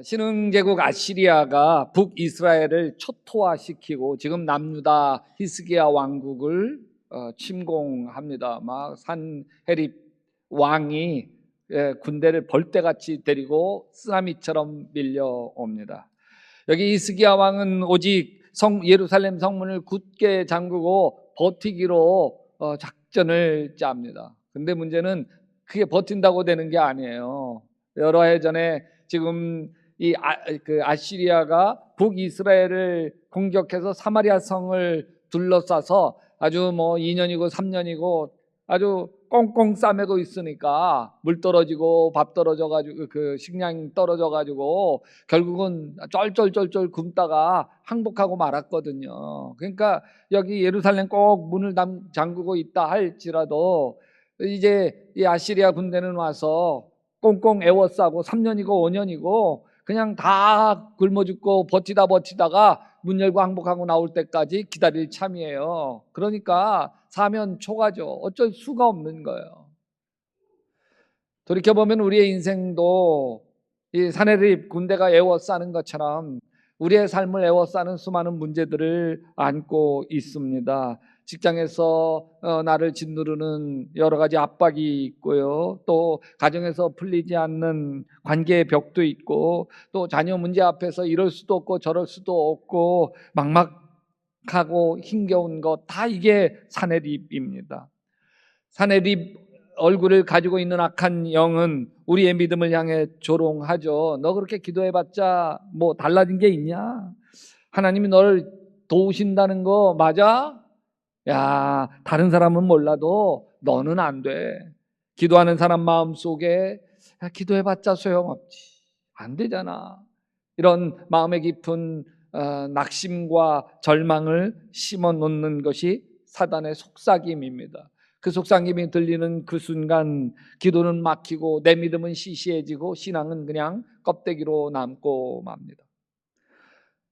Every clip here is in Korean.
신흥제국 아시리아가 북이스라엘을 초토화시키고 지금 남유다 히스기야 왕국을 침공합니다. 막 산헤립 왕이 군대를 벌떼같이 데리고 쓰나미처럼 밀려옵니다. 여기 히스기야 왕은 오직 예루살렘 성문을 굳게 잠그고 버티기로 작전을 짭니다. 근데 문제는 그게 버틴다고 되는 게 아니에요. 여러 해 전에 지금 아시리아가 북이스라엘을 공격해서 사마리아 성을 둘러싸서 아주 2년이고 3년이고 아주 꽁꽁 싸매고 있으니까 물 떨어지고 밥 떨어져 가지고 그 식량 떨어져 가지고 결국은 쩔쩔쩔쩔 굶다가 항복하고 말았거든요. 그러니까 여기 예루살렘 꼭 문을 잠그고 있다 할지라도 이제 이 아시리아 군대는 와서 꽁꽁 애워싸고 3년이고 5년이고 그냥 다 굶어 죽고 버티다가 문 열고 항복하고 나올 때까지 기다릴 참이에요. 그러니까 사면 초가죠. 어쩔 수가 없는 거예요. 돌이켜보면 우리의 인생도 이 사내립 군대가 애워싸는 것처럼 우리의 삶을 애워싸는 수많은 문제들을 안고 있습니다. 직장에서 나를 짓누르는 여러 가지 압박이 있고요. 또 가정에서 풀리지 않는 관계의 벽도 있고, 또 자녀 문제 앞에서 이럴 수도 없고 저럴 수도 없고 막막하고 힘겨운 것, 다 이게 사내립입니다. 사내립 얼굴을 가지고 있는 악한 영은 우리의 믿음을 향해 조롱하죠. 너 그렇게 기도해봤자 뭐 달라진 게 있냐? 하나님이 너를 도우신다는 거 맞아? 야, 다른 사람은 몰라도 너는 안 돼. 기도하는 사람 마음속에 야, 기도해봤자 소용없지. 안 되잖아. 이런 마음의 깊은 낙심과 절망을 심어 놓는 것이 사단의 속삭임입니다. 그 속삭임이 들리는 그 순간 기도는 막히고 내 믿음은 시시해지고 신앙은 그냥 껍데기로 남고 맙니다.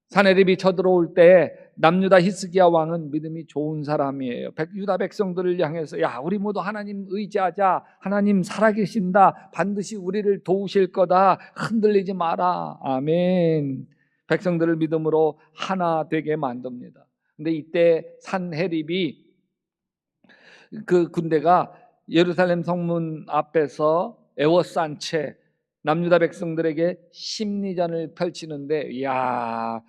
사내립이 쳐들어올 때 남유다 히스기야 왕은 믿음이 좋은 사람이에요. 유다 백성들을 향해서 야, 우리 모두 하나님 의지하자. 하나님 살아계신다. 반드시 우리를 도우실 거다. 흔들리지 마라. 아멘. 백성들을 믿음으로 하나 되게 만듭니다. 근데 이때 산헤립이 그 군대가 예루살렘 성문 앞에서 애워싼 채 남유다 백성들에게 심리전을 펼치는데, 야,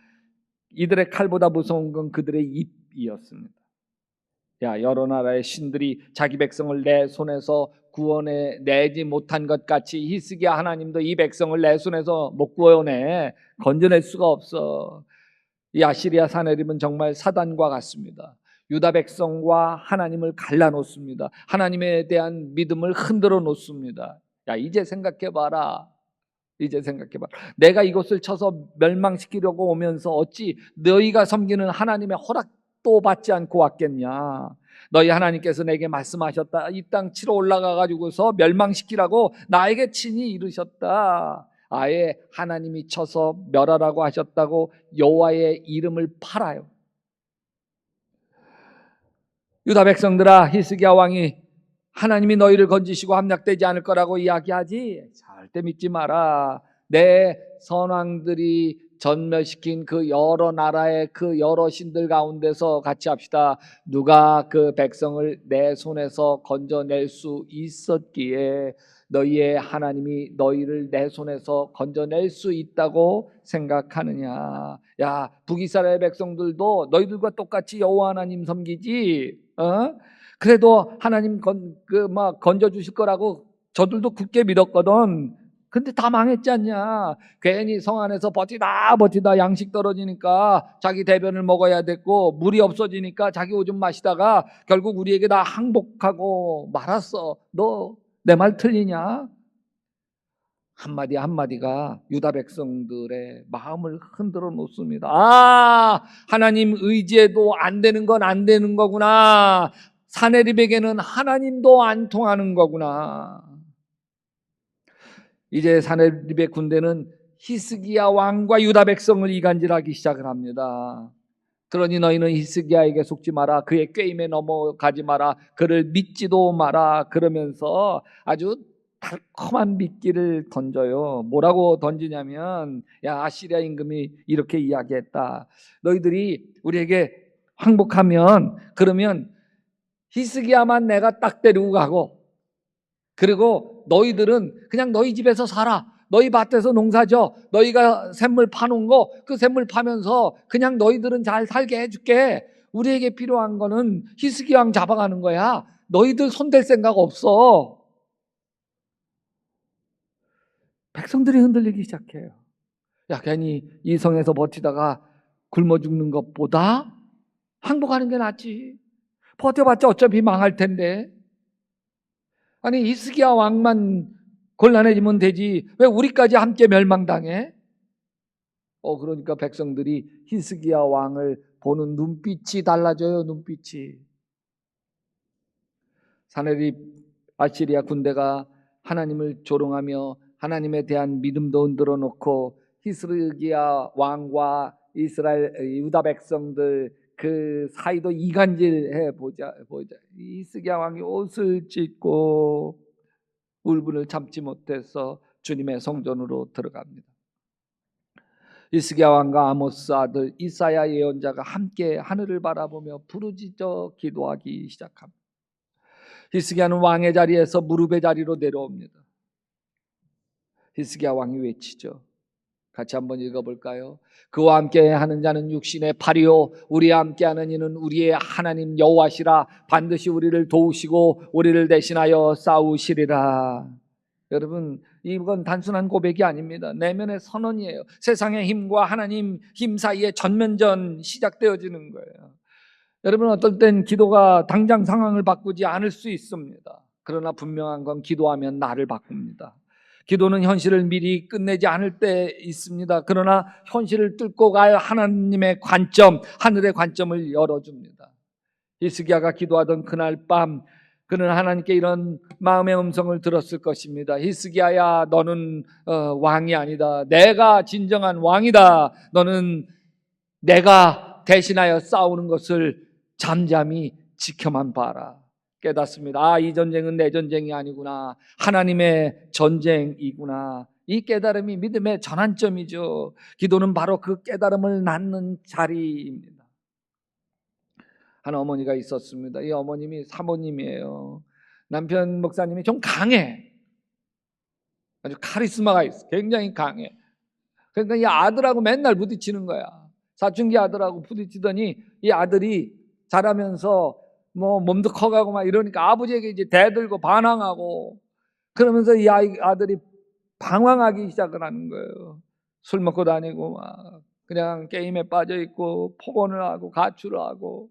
이들의 칼보다 무서운 건 그들의 입이었습니다. 야, 여러 나라의 신들이 자기 백성을 내 손에서 구원해 내지 못한 것 같이 히스기야 하나님도 이 백성을 내 손에서 못 구원해 건져낼 수가 없어. 이 아시리아 사내립은 정말 사단과 같습니다. 유다 백성과 하나님을 갈라놓습니다. 하나님에 대한 믿음을 흔들어 놓습니다. 야, 이제 생각해봐라. 이제 생각해봐. 내가 이곳을 쳐서 멸망시키려고 오면서 어찌 너희가 섬기는 하나님의 허락도 받지 않고 왔겠냐. 너희 하나님께서 내게 말씀하셨다. 이 땅 치러 올라가 가지고서 멸망시키라고 나에게 친히 이르셨다. 아예 하나님이 쳐서 멸하라고 하셨다고 여호와의 이름을 팔아요. 유다 백성들아, 히스기야 왕이 하나님이 너희를 건지시고 함락되지 않을 거라고 이야기하지 절대 믿지 마라. 내 선왕들이 전멸시킨 그 여러 나라의 그 여러 신들 가운데서 같이 합시다. 누가 그 백성을 내 손에서 건져낼 수 있었기에 너희의 하나님이 너희를 내 손에서 건져낼 수 있다고 생각하느냐. 야, 북이스라엘 백성들도 너희들과 똑같이 여호와 하나님 섬기지. 그래도 하나님 건져 주실 거라고 저들도 굳게 믿었거든. 근데 다 망했지 않냐. 괜히 성 안에서 버티다 양식 떨어지니까 자기 대변을 먹어야 됐고, 물이 없어지니까 자기 오줌 마시다가 결국 우리에게 다 항복하고 말았어. 너 내 말 틀리냐? 한마디 한마디가 유다 백성들의 마음을 흔들어 놓습니다. 아, 하나님 의지해도 안 되는 건 안 되는 거구나. 사내립에게는 하나님도 안 통하는 거구나. 이제 사내립의 군대는 히스기야 왕과 유다 백성을 이간질하기 시작을 합니다. 그러니 너희는 히스기야에게 속지 마라. 그의 꾀임에 넘어가지 마라. 그를 믿지도 마라. 그러면서 아주 달콤한 미끼를 던져요. 뭐라고 던지냐면, 야, 아시리아 임금이 이렇게 이야기했다. 너희들이 우리에게 항복하면, 그러면 히스기야만 내가 딱 데리고 가고, 그리고 너희들은 그냥 너희 집에서 살아. 너희 밭에서 농사져. 너희가 샘물 파놓은 거 그 샘물 파면서 그냥 너희들은 잘 살게 해줄게. 우리에게 필요한 거는 히스기야 왕 잡아가는 거야. 너희들 손댈 생각 없어. 백성들이 흔들리기 시작해요. 야, 괜히 이 성에서 버티다가 굶어 죽는 것보다 항복하는 게 낫지. 버텨봤자 어차피 망할 텐데. 아니, 히스기야 왕만 곤란해지면 되지. 왜 우리까지 함께 멸망당해? 그러니까 백성들이 히스기야 왕을 보는 눈빛이 달라져요. 눈빛이. 사내립 아시리아 군대가 하나님을 조롱하며 하나님에 대한 믿음도 흔들어 놓고 히스기야 왕과 이스라엘 유다 백성들 그 사이도 이간질해 보자. 히스기야 왕이 옷을 찢고 울분을 참지 못해서 주님의 성전으로 들어갑니다. 히스기야 왕과 아모스 아들 이사야 예언자가 함께 하늘을 바라보며 부르짖어 기도하기 시작합니다. 히스기야는 왕의 자리에서 무릎의 자리로 내려옵니다. 히스기야 왕이 외치죠. 같이 한번 읽어볼까요? 그와 함께 하는 자는 육신의 팔이요 우리와 함께하는 이는 우리의 하나님 여호와시라. 반드시 우리를 도우시고 우리를 대신하여 싸우시리라. 여러분, 이건 단순한 고백이 아닙니다. 내면의 선언이에요. 세상의 힘과 하나님 힘 사이에 전면전 시작되어지는 거예요. 여러분, 어떨 땐 기도가 당장 상황을 바꾸지 않을 수 있습니다. 그러나 분명한 건 기도하면 나를 바꿉니다. 기도는 현실을 미리 끝내지 않을 때 있습니다. 그러나 현실을 뚫고 갈 하나님의 관점, 하늘의 관점을 열어줍니다. 히스기야가 기도하던 그날 밤 그는 하나님께 이런 마음의 음성을 들었을 것입니다. 히스기야야, 너는 왕이 아니다. 내가 진정한 왕이다. 너는 내가 대신하여 싸우는 것을 잠잠히 지켜만 봐라. 깨닫습니다. 이 전쟁은 내 전쟁이 아니구나. 하나님의 전쟁이구나. 이 깨달음이 믿음의 전환점이죠. 기도는 바로 그 깨달음을 낳는 자리입니다. 한 어머니가 있었습니다. 이 어머님이 사모님이에요. 남편 목사님이 좀 강해. 아주 카리스마가 있어. 굉장히 강해. 그러니까 이 아들하고 맨날 부딪히는 거야. 사춘기 아들하고 부딪히더니 이 아들이 자라면서 뭐 몸도 커가고 막 이러니까 아버지에게 이제 대들고 반항하고 그러면서 이 아들이 방황하기 시작을 하는 거예요. 술 먹고 다니고 막 그냥 게임에 빠져 있고 폭언을 하고 가출을 하고.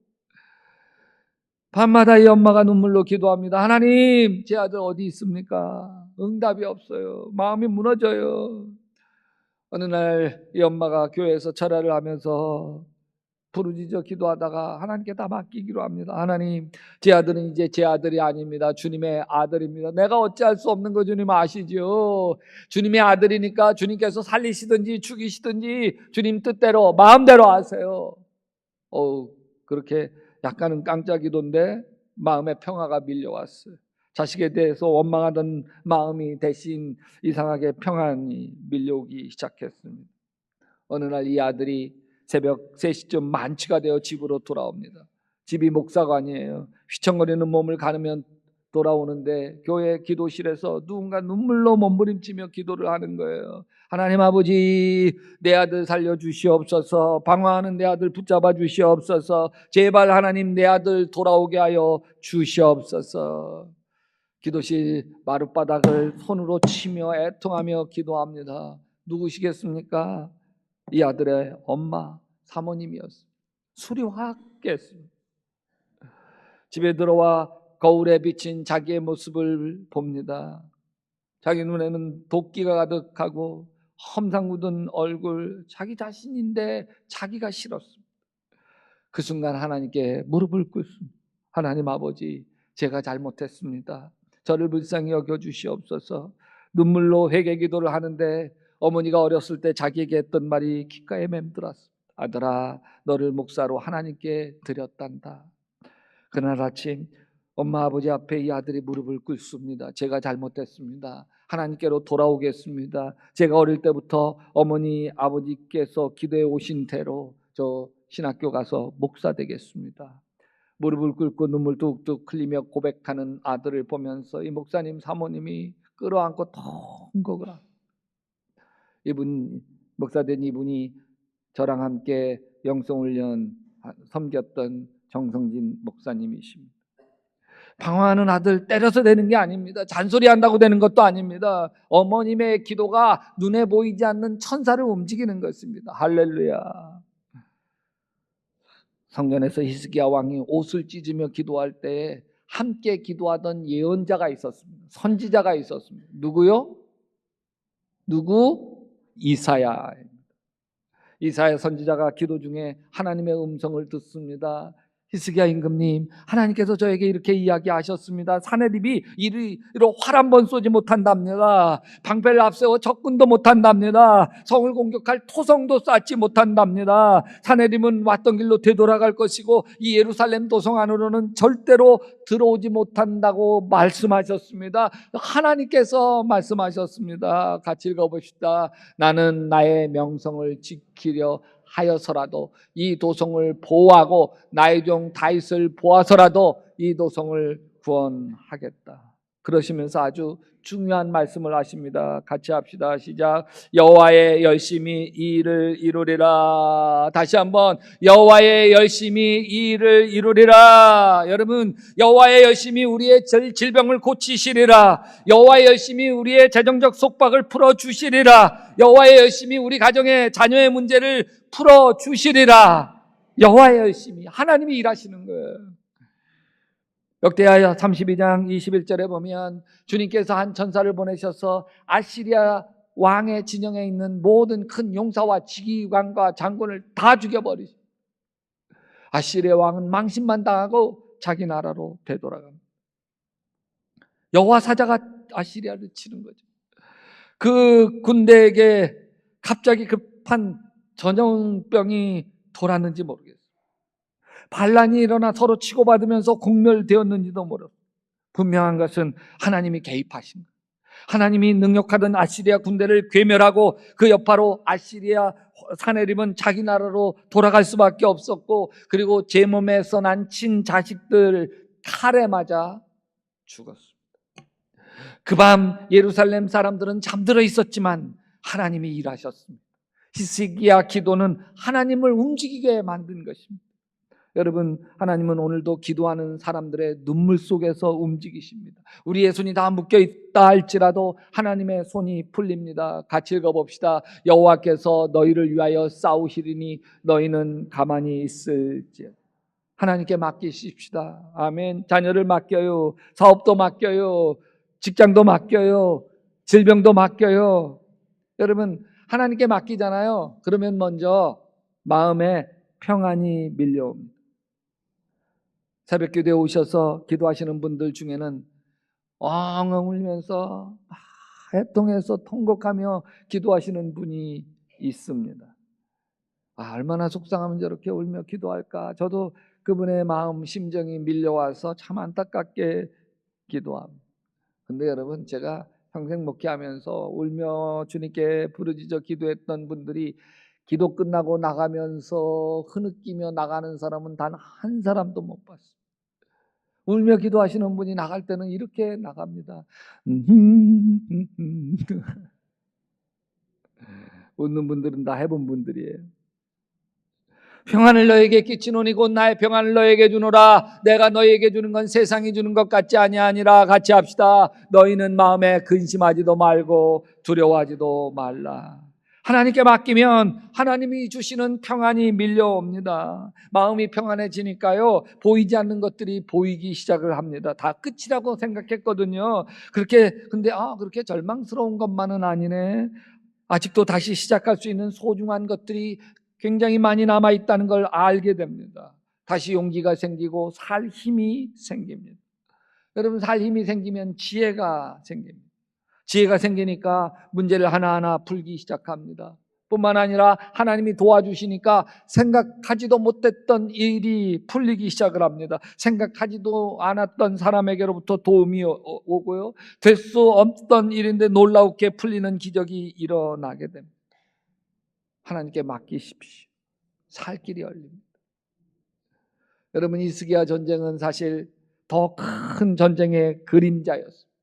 밤마다 이 엄마가 눈물로 기도합니다. 하나님, 제 아들 어디 있습니까? 응답이 없어요. 마음이 무너져요. 어느 날 이 엄마가 교회에서 절야를 하면서 부르짖어 기도하다가 하나님께 다 맡기기로 합니다. 하나님, 제 아들은 이제 제 아들이 아닙니다. 주님의 아들입니다. 내가 어찌할 수 없는 거 주님 아시죠? 주님의 아들이니까 주님께서 살리시든지 죽이시든지 주님 뜻대로 마음대로 하세요. 그렇게 약간은 깡짜 기도인데 마음의 평화가 밀려왔어요. 자식에 대해서 원망하던 마음이 대신 이상하게 평안이 밀려오기 시작했습니다. 어느 날 이 아들이 새벽 3시쯤 만취가 되어 집으로 돌아옵니다. 집이 목사관이에요. 휘청거리는 몸을 가누면 돌아오는데 교회 기도실에서 누군가 눈물로 몸부림치며 기도를 하는 거예요. 하나님 아버지, 내 아들 살려주시옵소서. 방황하는 내 아들 붙잡아 주시옵소서. 제발 하나님 내 아들 돌아오게 하여 주시옵소서. 기도실 마룻바닥을 손으로 치며 애통하며 기도합니다. 누구시겠습니까? 이 아들의 엄마, 사모님이었습니다. 술이 확 깼습니다. 집에 들어와 거울에 비친 자기의 모습을 봅니다. 자기 눈에는 도끼가 가득하고 험상 묻은 얼굴, 자기 자신인데 자기가 싫었습니다. 그 순간 하나님께 무릎을 꿇습니다. 하나님 아버지, 제가 잘못했습니다. 저를 불쌍히 여겨주시옵소서. 눈물로 회개 기도를 하는데 어머니가 어렸을 때 자기에게 했던 말이 귓가에 맴돌았습니다. 아들아, 너를 목사로 하나님께 드렸단다. 그날 아침 엄마 아버지 앞에 이 아들이 무릎을 꿇습니다. 제가 잘못했습니다. 하나님께로 돌아오겠습니다. 제가 어릴 때부터 어머니 아버지께서 기도해 오신 대로 저 신학교 가서 목사 되겠습니다. 무릎을 꿇고 눈물 뚝뚝 흘리며 고백하는 아들을 보면서 이 목사님 사모님이 끌어안고 통곡을 합니다. 이분 목사된 이분이 저랑 함께 영성훈련 섬겼던 정성진 목사님이십니다. 방황하는 아들 때려서 되는 게 아닙니다. 잔소리한다고 되는 것도 아닙니다. 어머님의 기도가 눈에 보이지 않는 천사를 움직이는 것입니다. 할렐루야. 성전에서 히스기야 왕이 옷을 찢으며 기도할 때 함께 기도하던 예언자가 있었습니다. 선지자가 있었습니다. 누구요? 누구? 이사야. 이사야 선지자가 기도 중에 하나님의 음성을 듣습니다. 히스기야 임금님, 하나님께서 저에게 이렇게 이야기하셨습니다. 사내립이 이리로 활 한 번 쏘지 못한답니다. 방패를 앞세워 적군도 못한답니다. 성을 공격할 토성도 쌓지 못한답니다. 사내립은 왔던 길로 되돌아갈 것이고 이 예루살렘 도성 안으로는 절대로 들어오지 못한다고 말씀하셨습니다. 하나님께서 말씀하셨습니다. 같이 읽어봅시다. 나는 나의 명성을 지키려 하여서라도 이 도성을 보호하고 나의 종 다윗을 보아서라도 이 도성을 구원하겠다. 그러시면서 아주 중요한 말씀을 하십니다. 같이 합시다. 시작. 여호와의 열심히 이 일을 이루리라. 다시 한번 여호와의 열심히 이 일을 이루리라. 여러분, 여호와의 열심히 우리의 질병을 고치시리라. 여호와의 열심히 우리의 재정적 속박을 풀어주시리라. 여호와의 열심히 우리 가정의 자녀의 문제를 풀어주시리라. 여호와의 열심히 하나님이 일하시는 거예요. 역대하 32장 21절에 보면 주님께서 한 천사를 보내셔서 아시리아 왕의 진영에 있는 모든 큰 용사와 지휘관과 장군을 다 죽여버리죠. 아시리아 왕은 망신만 당하고 자기 나라로 되돌아갑니다. 여호와 사자가 아시리아를 치는 거죠. 그 군대에게 갑자기 급한 전염병이 돌았는지 모르겠어요. 반란이 일어나 서로 치고받으면서 공멸되었는지도 모르고, 분명한 것은 하나님이 개입하신 거예요. 하나님이 능력하던 아시리아 군대를 괴멸하고 그 여파로 아시리아 사내립은 자기 나라로 돌아갈 수밖에 없었고, 그리고 제 몸에서 난 친자식들 칼에 맞아 죽었습니다. 그 밤 예루살렘 사람들은 잠들어 있었지만 하나님이 일하셨습니다. 히스기야 기도는 하나님을 움직이게 만든 것입니다. 여러분, 하나님은 오늘도 기도하는 사람들의 눈물 속에서 움직이십니다. 우리의 손이 다 묶여 있다 할지라도 하나님의 손이 풀립니다. 같이 읽어봅시다. 여호와께서 너희를 위하여 싸우시리니 너희는 가만히 있을지. 하나님께 맡기십시다. 아멘. 자녀를 맡겨요. 사업도 맡겨요. 직장도 맡겨요. 질병도 맡겨요. 여러분, 하나님께 맡기잖아요. 그러면 먼저 마음에 평안이 밀려옵니다. 새벽 기도에 오셔서 기도하시는 분들 중에는 엉엉 울면서 애통해서 통곡하며 기도하시는 분이 있습니다. 얼마나 속상하면 저렇게 울며 기도할까. 저도 그분의 마음 심정이 밀려와서 참 안타깝게 기도합니다. 근데 여러분, 제가 평생 목회하면서 울며 주님께 부르짖어 기도했던 분들이 기도 끝나고 나가면서 흐느끼며 나가는 사람은 단 한 사람도 못 봤어요. 울며 기도하시는 분이 나갈 때는 이렇게 나갑니다. 웃는 분들은 다 해본 분들이에요. 평안을 너에게 끼치노니 곧 나의 평안을 너에게 주노라. 내가 너에게 주는 건 세상이 주는 것 같지 아니하니라. 같이 합시다. 너희는 마음에 근심하지도 말고 두려워하지도 말라. 하나님께 맡기면 하나님이 주시는 평안이 밀려옵니다. 마음이 평안해지니까요, 보이지 않는 것들이 보이기 시작을 합니다. 다 끝이라고 생각했거든요. 근데 그렇게 절망스러운 것만은 아니네. 아직도 다시 시작할 수 있는 소중한 것들이 굉장히 많이 남아있다는 걸 알게 됩니다. 다시 용기가 생기고 살 힘이 생깁니다. 여러분, 살 힘이 생기면 지혜가 생깁니다. 지혜가 생기니까 문제를 하나하나 풀기 시작합니다. 뿐만 아니라 하나님이 도와주시니까 생각하지도 못했던 일이 풀리기 시작을 합니다. 생각하지도 않았던 사람에게로부터 도움이 오고요. 될 수 없던 일인데 놀라우게 풀리는 기적이 일어나게 됩니다. 하나님께 맡기십시오. 살 길이 열립니다. 여러분, 히스기야 전쟁은 사실 더 큰 전쟁의 그림자였습니다.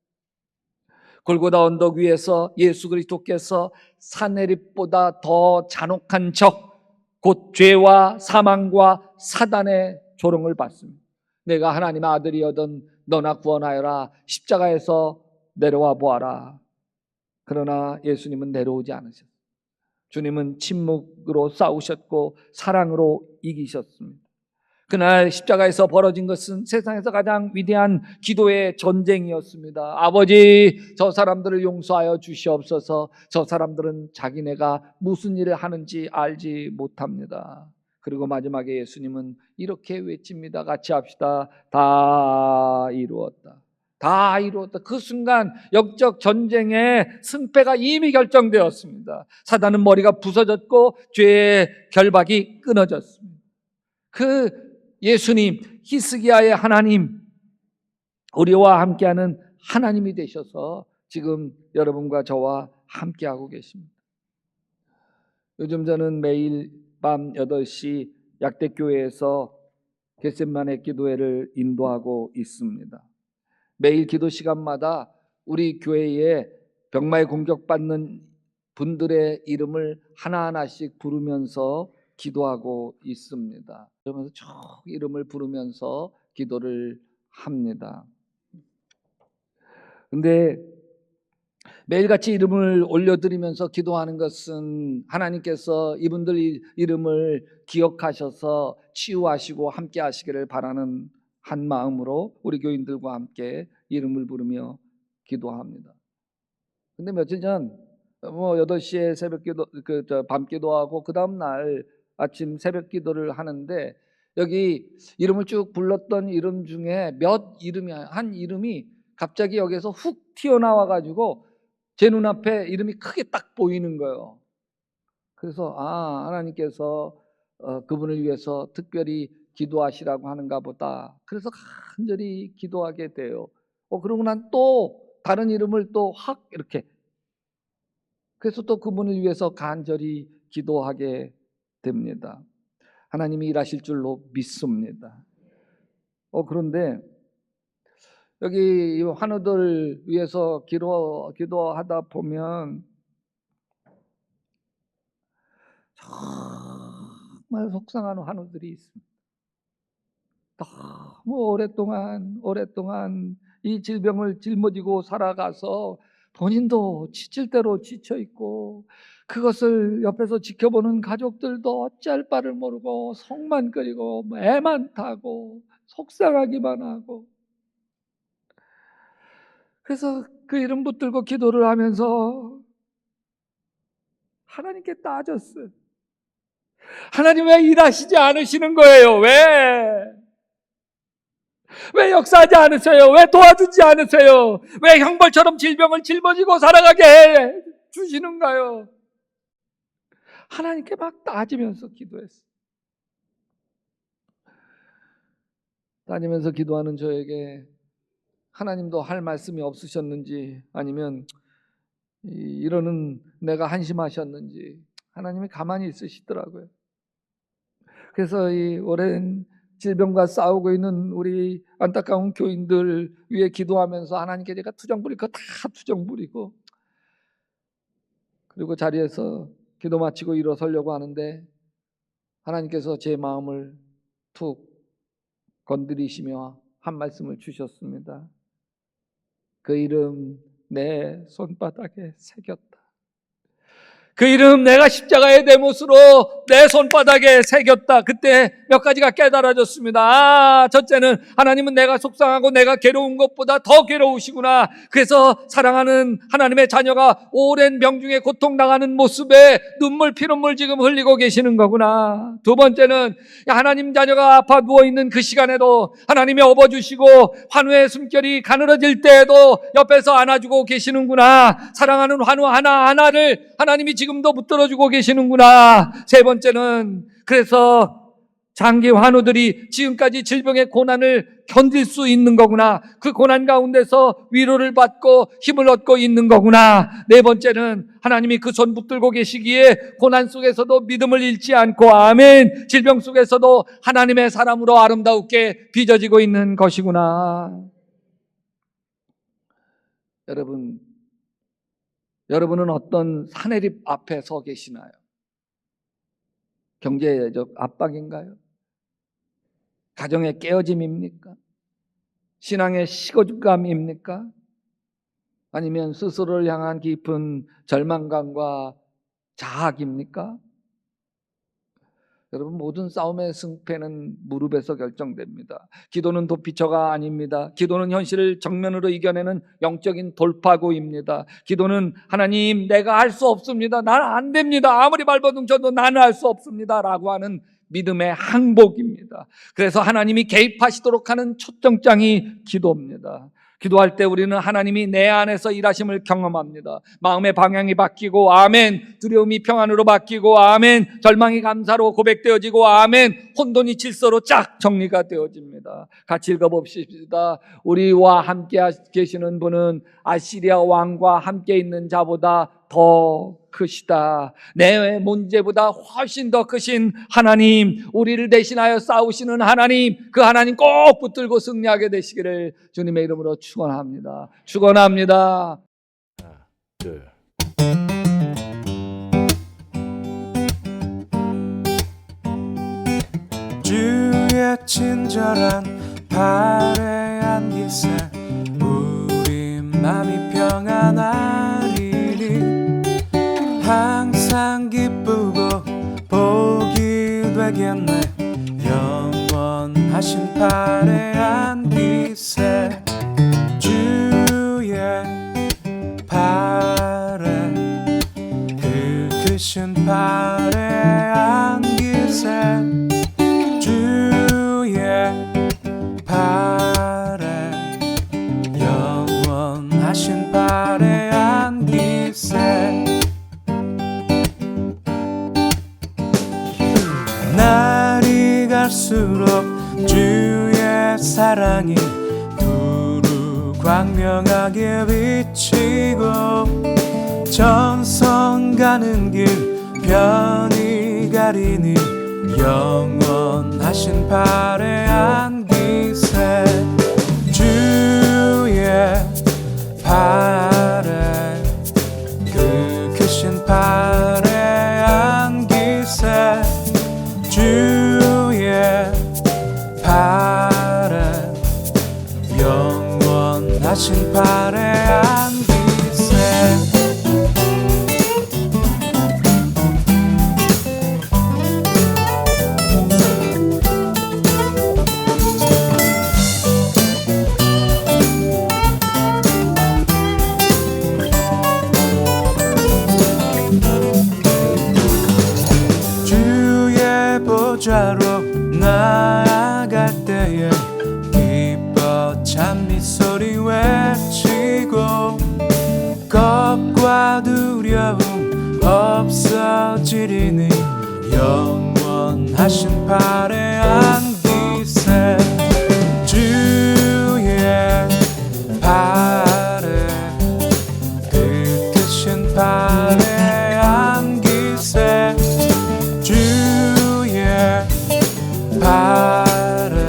골고다 언덕 위에서 예수 그리스도께서 산헤립보다 더 잔혹한 적, 곧 죄와 사망과 사단의 조롱을 받습니다. 내가 하나님의 아들이여든 너나 구원하여라. 십자가에서 내려와 보아라. 그러나 예수님은 내려오지 않으셨습니다. 주님은 침묵으로 싸우셨고 사랑으로 이기셨습니다. 그날 십자가에서 벌어진 것은 세상에서 가장 위대한 기도의 전쟁이었습니다. 아버지, 저 사람들을 용서하여 주시옵소서. 저 사람들은 자기네가 무슨 일을 하는지 알지 못합니다. 그리고 마지막에 예수님은 이렇게 외칩니다. 같이 합시다. 다 이루었다. 다 이루었다. 그 순간 영적 전쟁의 승패가 이미 결정되었습니다. 사단은 머리가 부서졌고 죄의 결박이 끊어졌습니다. 그 예수님, 히스기야의 하나님, 우리와 함께하는 하나님이 되셔서 지금 여러분과 저와 함께하고 계십니다. 요즘 저는 매일 밤 8시 약대교회에서 겟세마네 기도회를 인도하고 있습니다. 매일 기도 시간마다 우리 교회에 병마에 공격받는 분들의 이름을 하나하나씩 부르면서 기도하고 있습니다. 그러면서 쭉 이름을 부르면서 기도를 합니다. 근데 매일같이 이름을 올려드리면서 기도하는 것은 하나님께서 이분들 이름을 기억하셔서 치유하시고 함께 하시기를 바라는 한 마음으로 우리 교인들과 함께 이름을 부르며 기도합니다. 근데 며칠 전 8시에 새벽 기도, 밤 기도하고 그 다음 날 아침 새벽 기도를 하는데 여기 이름을 쭉 불렀던 이름 중에 한 이름이 갑자기 여기서 훅 튀어나와 가지고 제 눈앞에 이름이 크게 딱 보이는 거예요. 그래서 하나님께서 그분을 위해서 특별히 기도하시라고 하는가 보다. 그래서 간절히 기도하게 돼요. 그러고 난 또 다른 이름을 또 확 이렇게, 그래서 또 그분을 위해서 간절히 기도하게 됩니다. 하나님이 일하실 줄로 믿습니다. 그런데 여기 이 환우들 위해서 기도하다 보면 정말 속상한 환우들이 있습니다. 너무 오랫동안 이 질병을 짊어지고 살아가서 본인도 지칠 대로 지쳐 있고 그것을 옆에서 지켜보는 가족들도 어찌할 바를 모르고 속만 끓이고 애만 타고 속상하기만 하고, 그래서 그 이름 붙들고 기도를 하면서 하나님께 따졌어요. 하나님 왜 일하시지 않으시는 거예요? 왜 역사하지 않으세요? 왜 도와주지 않으세요? 왜 형벌처럼 질병을 짊어지고 살아가게 해 주시는가요? 하나님께 막 따지면서 기도했어요. 따지면서 기도하는 저에게 하나님도 할 말씀이 없으셨는지 아니면 이러는 내가 한심하셨는지 하나님이 가만히 있으시더라고요. 그래서 이 오랜 질병과 싸우고 있는 우리 안타까운 교인들 위해 기도하면서 하나님께 제가 투정 부릴 거 다 투정 부리고, 그리고 자리에서 기도 마치고 일어서려고 하는데 하나님께서 제 마음을 툭 건드리시며 한 말씀을 주셨습니다. 그 이름 내 손바닥에 새겼다. 그 이름 내가 십자가의 내 못으로 내 손바닥에 새겼다. 그때 몇 가지가 깨달아졌습니다. 첫째는 하나님은 내가 속상하고 내가 괴로운 것보다 더 괴로우시구나. 그래서 사랑하는 하나님의 자녀가 오랜 병중에 고통당하는 모습에 눈물 피눈물 지금 흘리고 계시는 거구나. 두 번째는 하나님 자녀가 아파 누워있는 그 시간에도 하나님이 업어주시고 환우의 숨결이 가늘어질 때에도 옆에서 안아주고 계시는구나. 사랑하는 환우 하나하나를 하나님이 지금도 붙들어주고 계시는구나. 세 번째는 그래서 장기 환우들이 지금까지 질병의 고난을 견딜 수 있는 거구나. 그 고난 가운데서 위로를 받고 힘을 얻고 있는 거구나. 네 번째는 하나님이 그 손 붙들고 계시기에 고난 속에서도 믿음을 잃지 않고 아멘. 질병 속에서도 하나님의 사람으로 아름답게 빚어지고 있는 것이구나. 여러분은 어떤 산해립 앞에 서 계시나요? 경제적 압박인가요? 가정의 깨어짐입니까? 신앙의 식어감입니까? 아니면 스스로를 향한 깊은 절망감과 자학입니까? 여러분, 모든 싸움의 승패는 무릎에서 결정됩니다. 기도는 도피처가 아닙니다. 기도는 현실을 정면으로 이겨내는 영적인 돌파구입니다. 기도는 하나님, 내가 할 수 없습니다. 나는 안 됩니다. 아무리 발버둥 쳐도 나는 할 수 없습니다. 라고 하는 믿음의 항복입니다. 그래서 하나님이 개입하시도록 하는 초점장이 기도입니다. 기도할 때 우리는 하나님이 내 안에서 일하심을 경험합니다. 마음의 방향이 바뀌고 아멘. 두려움이 평안으로 바뀌고 아멘. 절망이 감사로 고백되어지고 아멘. 혼돈이 질서로 쫙 정리가 되어집니다. 같이 읽어봅시다. 우리와 함께 계시는 분은 아시리아 왕과 함께 있는 자보다 더 크시다. 내 문제보다 훨씬 더 크신 하나님, 우리를 대신하여 싸우시는 하나님, 그 하나님 꼭 붙들고 승리하게 되시기를 주님의 이름으로 축원합니다. 축원합니다. 하나, 둘. 주의 친절한 발에 안기세 우리 맘이 평안하리니 항상 기쁘고 복이 되겠네 영원하신 발에 안기세 주의 발에 그 크신 발에 안기세 주의 발에 영원하신 발에 안기세 날이 갈수록 주의 사랑이 두루 광명하게 비치고 전선 가는 길 편히 가리니 영원하신 발에 안기세 주의 발에 그 크신 발에 안기세 주의 발에 영원하신 발에 안기세 보좌로 나아갈 때에 기뻐 찬미 소리 외치고 겁과 두려움 없어지리니 영원하신 발에 안기세 주의 발에 그 크신 발에 안기세 발에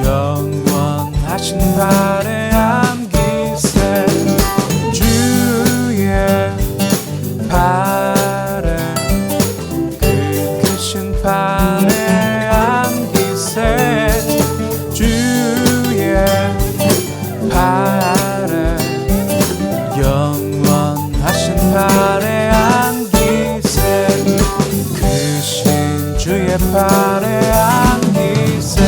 영원하신 발에 안기세 주의 발에 그 크신 발에 안기세 주의 발에 영원하신 발에 안기세 크신 주의 발에 안기세